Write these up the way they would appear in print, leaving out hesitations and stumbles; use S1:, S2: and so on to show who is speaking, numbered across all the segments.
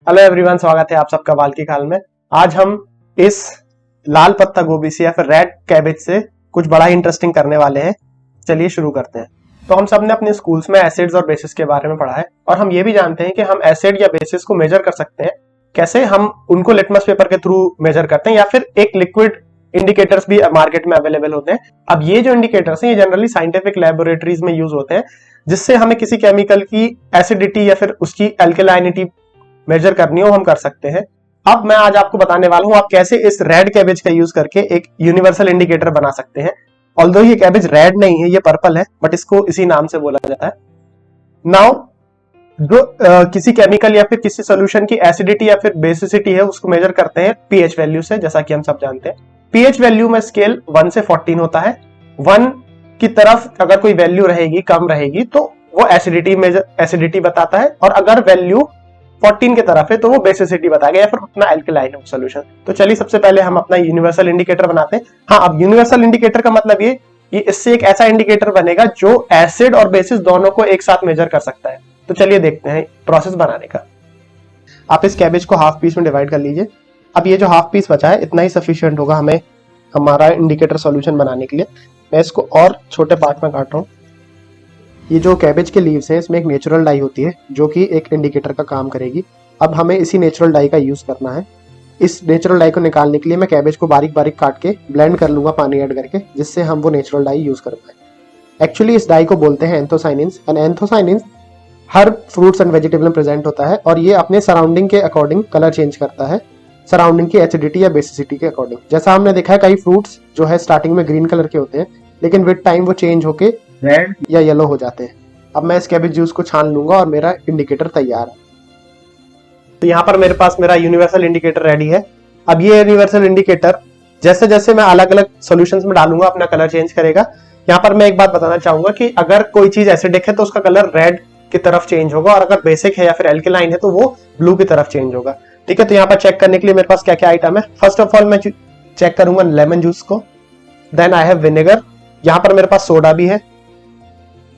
S1: Hello everyone, स्वागत है आप सबका बाल की खाल में। आज हम इस लाल पत्ता गोभी से या फिर रेड कैबेज से कुछ बड़ा ही इंटरेस्टिंग करने वाले हैं। चलिए शुरू करते हैं। तो हम सब ने अपने स्कूल्स में एसिड्स और बेसिस के बारे में पढ़ा है और हम ये भी जानते हैं कि हम एसिड या बेसिस को मेजर कर सकते हैं। कैसे हम उनको लिटमस पेपर के थ्रू मेजर करते हैं या फिर एक लिक्विड इंडिकेटर्स भी मार्केट में अवेलेबल होते हैं। अब ये जो इंडिकेटर्स हैं ये जनरली साइंटिफिक लैबोरेटरीज में यूज होते हैं, जिससे हमें किसी केमिकल की एसिडिटी या फिर उसकी एल्केलाइनिटी मेजर करनी हो हम कर सकते हैं। अब मैं आज आपको बताने वाला हूं आप कैसे इस रेड कैबेज का यूज करके एक यूनिवर्सल इंडिकेटर बना सकते हैं। ऑल्दो ये कैबेज रेड नहीं है, ये पर्पल है, बट इसको इसी नाम से बोला जाता है। नाउ जो किसी केमिकल या फिर किसी सोल्यूशन की एसिडिटी या फिर बेसिसिटी है उसको मेजर करते हैं पीएच वैल्यू से, जैसा कि हम सब जानते हैं। पीएच वैल्यू में स्केल 1 से 14 होता है। 1 की तरफ अगर कोई वैल्यू रहेगी, कम रहेगी, तो वो एसिडिटी बताता है, और अगर वैल्यू 14 की तरफ है तो वो बेसिसिटी बताएगा या फिर उतना एल्कलाइन सॉल्यूशन। तो चलिए सबसे पहले हम अपना यूनिवर्सल इंडिकेटर बनाते हैं। हाँ, अब यूनिवर्सल इंडिकेटर का मतलब ये इससे एक ऐसा इंडिकेटर बनेगा जो एसिड और बेसिस दोनों को एक साथ मेजर कर सकता है। तो चलिए देखते हैं प्रोसेस बनाने का। आप इस कैबेज को हाफ पीस में डिवाइड कर लीजिए। अब ये जो हाफ पीस बचा है इतना ही सफिशियंट होगा हमें हमारा इंडिकेटर सॉल्यूशन बनाने के लिए। मैं इसको और छोटे पार्ट में काट रहा हूँ। ये जो कैबेज के लीव्स हैं इसमें एक नेचुरल डाई होती है जो कि एक इंडिकेटर का काम करेगी। अब हमें इसी नेचुरल डाई का यूज करना है। इस नेचुरल डाई को निकालने के लिए मैं कैबेज को बारीक बारीक काट के ब्लेंड कर लूंगा पानी ऐड करके, जिससे हम वो नेचुरल डाई यूज कर पाए। एक्चुअली इस डाई को बोलते हैं anthocyanins, and anthocyanins her fruits and vegetable में प्रेजेंट होता है और ये अपने सराउंडिंग के अकॉर्डिंग कलर चेंज करता है, सराउंडिंग की एसिडिटी या बेसिसिटी के अकॉर्डिंग। जैसा हमने देखा है कई फ्रूट्स जो है स्टार्टिंग में ग्रीन कलर के होते हैं, लेकिन विद टाइम वो चेंज होके रेड या येलो हो जाते हैं। अब मैं इस कैबेज जूस को छान लूंगा और मेरा इंडिकेटर तैयार है। तो यहाँ पर मेरे पास मेरा यूनिवर्सल इंडिकेटर रेडी है। अब ये यूनिवर्सल इंडिकेटर जैसे जैसे मैं अलग अलग सॉल्यूशंस में डालूंगा अपना कलर चेंज करेगा। यहाँ पर मैं एक बात बताना चाहूंगा कि अगर कोई चीज एसिडिक है तो उसका कलर रेड की तरफ चेंज होगा, और अगर बेसिक है या फिर एल्केलाइन है तो वो ब्लू की तरफ चेंज होगा। ठीक है, तो यहाँ पर चेक करने के लिए मेरे पास क्या क्या आइटम है। फर्स्ट ऑफ ऑल मैं चेक करूंगा लेमन जूस को, देन आई हैव विनेगर, यहाँ पर मेरे पास सोडा भी है,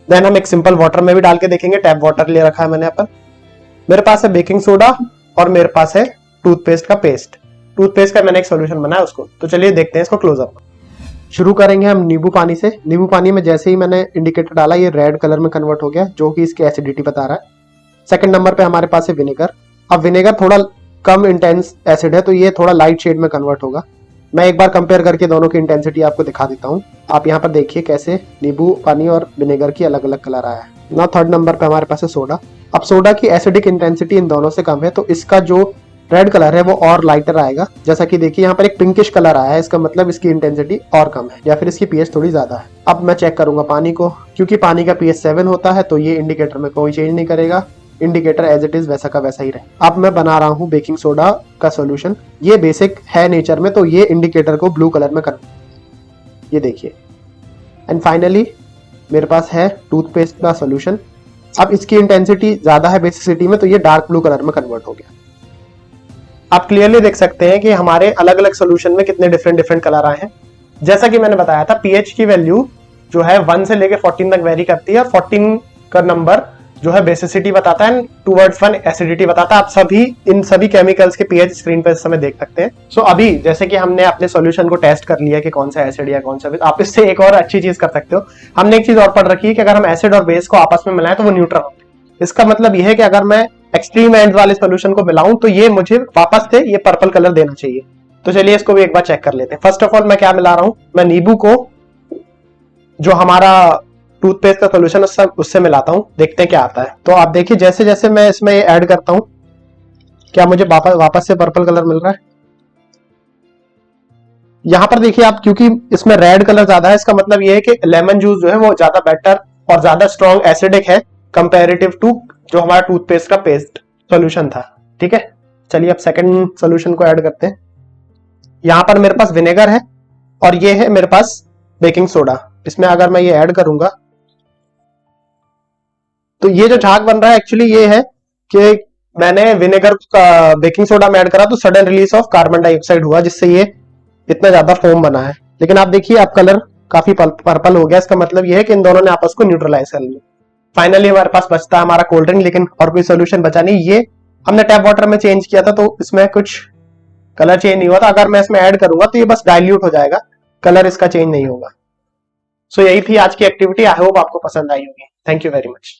S1: देन हम एक सिंपल वाटर में भी डाल के देखेंगे, टैप वाटर ले रखा है मैंने यहाँ पर। मेरे पास है बेकिंग सोडा और मेरे पास है टूथपेस्ट का पेस्ट। टूथपेस्ट का मैंने एक सॉल्यूशन बनाया उसको। तो चलिए देखते हैं इसको क्लोजअप। शुरू करेंगे हम नींबू पानी से। नींबू पानी में जैसे ही मैंने इंडिकेटर डाला ये रेड कलर में कन्वर्ट हो गया, जो कि इसकी एसिडिटी बता रहा है। सेकंड नंबर पे हमारे पास है विनेगर। अब विनेगर थोड़ा कम इंटेंस एसिड है तो ये थोड़ा लाइट शेड में कन्वर्ट होगा। मैं एक बार कंपेयर करके दोनों की इंटेंसिटी आपको दिखा देता हूँ। आप यहाँ पर देखिए कैसे नींबू पानी और विनेगर की अलग अलग कलर आया है ना। थर्ड नंबर पे हमारे पास है सोडा। अब सोडा की एसिडिक इंटेंसिटी इन दोनों से कम है तो इसका जो रेड कलर है वो और लाइटर आएगा। जैसा कि देखिए यहाँ पर एक पिंकिश कलर आया है, इसका मतलब इसकी इंटेंसिटी और कम है या फिर इसकी पीएच थोड़ी ज्यादा है। अब मैं चेक करूंगा पानी को, क्योंकि पानी का पीएच 7 होता है तो ये इंडिकेटर में कोई चेंज नहीं करेगा, इंडिकेटर एज इट इज वैसा का वैसा ही रहे। अब मैं बना रहा हूँ बेकिंग सोडा का सॉल्यूशन। ये बेसिक है नेचर में तो ये इंडिकेटर को ब्लू कलर में कर, ये देखिए। एंड फाइनली मेरे पास है टूथपेस्ट का सॉल्यूशन। अब इसकी इंटेंसिटी ज्यादा है बेसिसिटी में तो ये डार्क ब्लू कलर में कन्वर्ट हो गया। आप क्लियरली देख सकते हैं कि हमारे अलग अलग सॉल्यूशन में कितने डिफरेंट डिफरेंट कलर आए हैं। जैसा कि मैंने बताया था पीएच की वैल्यू जो है 1 से लेके 14 तक वेरी करती है, और 14 का नंबर जो है बेसिसिटी बताता है, टूवर्ड्स 1 एसिडिटी बताता है। आप सभी इन सभी केमिकल्स के पीएच स्क्रीन पर इस समय देख सकते हैं। सो अभी जैसे कि हमने अपने सॉल्यूशन को टेस्ट कर लिया कि कौन सा एसिड या कौन सा बेस, आप इससे एक और अच्छी चीज कर सकते हो। हमने एक चीज और पढ़ रखी है कि अगर हम एसिड और बेस को आपस में मिलाएं तो वो न्यूट्रल होते हैं। इसका मतलब यह है कि अगर मैं एक्सट्रीम एंड वाले सॉल्यूशन को मिलाऊं तो ये मुझे वापस से ये पर्पल कलर देना चाहिए। तो चलिए इसको भी एक बार चेक कर लेते हैं। फर्स्ट ऑफ ऑल मैं क्या मिला रहा हूं, मैं नींबू को जो हमारा टूथपेस्ट का सॉल्यूशन उससे मिलाता हूं, देखते हैं क्या आता है। तो आप देखिए जैसे जैसे मैं इसमें ऐड करता हूं क्या मुझे वापस से पर्पल कलर मिल रहा है। यहां पर देखिए आप, क्योंकि इसमें रेड कलर ज्यादा है, इसका मतलब यह है कि लेमन जूस जो है वो ज्यादा बेटर और ज्यादा स्ट्रॉन्ग एसिडिक है कंपेरेटिव टू जो हमारा टूथपेस्ट का पेस्ट सॉल्यूशन था। ठीक है, चलिए अब सेकंड सॉल्यूशन को ऐड करते हैं। यहां पर मेरे पास विनेगर है और ये है मेरे पास बेकिंग सोडा। इसमें अगर मैं ये ऐड करूंगा तो ये जो झाग बन रहा है एक्चुअली ये है कि मैंने विनेगर बेकिंग सोडा में ऐड करा तो sudden release of carbon dioxide हुआ, जिससे ये इतना ज्यादा फोम बना है। लेकिन आप देखिए अब कलर काफी पर्पल हो गया, इसका मतलब ये है कि इन दोनों ने आपस को न्यूट्रलाइज कर लिया। फाइनली हमारे पास बचता है हमारा कोल्ड ड्रिंक, लेकिन और कोई सोल्यूशन बचा नहीं। ये हमने टैप वाटर में चेंज किया था तो इसमें कुछ कलर चेंज नहीं हुआ था। अगर मैं इसमें ऐड करूंगा तो ये बस डाइल्यूट हो जाएगा, कलर इसका चेंज नहीं होगा। सो यही थी आज की एक्टिविटी। आई होप आपको पसंद आई होगी। Thank you very much.